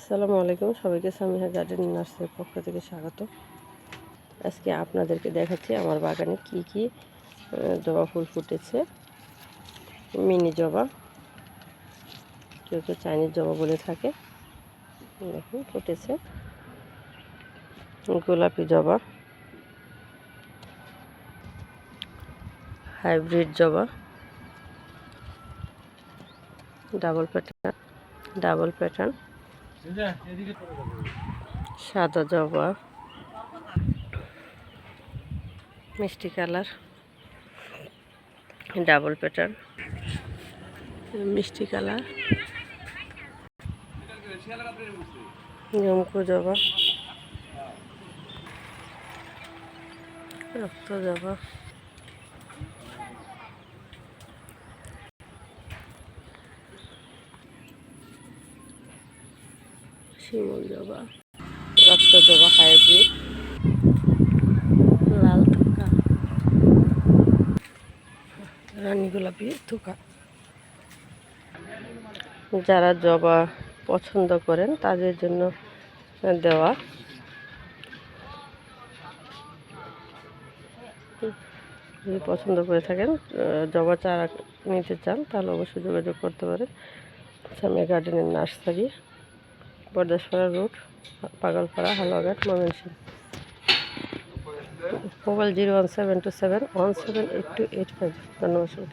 আসসালামু আলাইকুম, সবাইকে সামিহা গার্ডেন নার্সারির পক্ষ থেকে স্বাগত। আজকে আপনাদেরকে দেখাচ্ছি আমার বাগানে কি কি জবা ফুল ফুটেছে। মিনি জবা, কেউ কেউ চাইনিজ জবা বলে থাকে। দেখুন ফুটেছে গোলাপি জবা, হাইব্রিড জবা, ডাবল প্যাটার্ন, সাদা জবা, মিষ্টি কালার, ডাবল প্যাটার্ন, মিষ্টি কালার, জমকু জবা, রক্ত জবা, শিমুল জবা, রক্ত জবা, হাইব্রিড, লাল থোকা, রানী গোলাপি থোকা। যারা জবা পছন্দ করেন তাদের জন্য দেওয়া। যদি পছন্দ করে থাকেন, জবা চারা নিতে চান, তাহলে অবশ্যই যোগাযোগ করতে পারেন। সামিহা গার্ডেনের nursery, Baradaspara road, Pagalpara, Haluaghat, Mymensingh. Mobile 01727178285। ধন্যবাদ।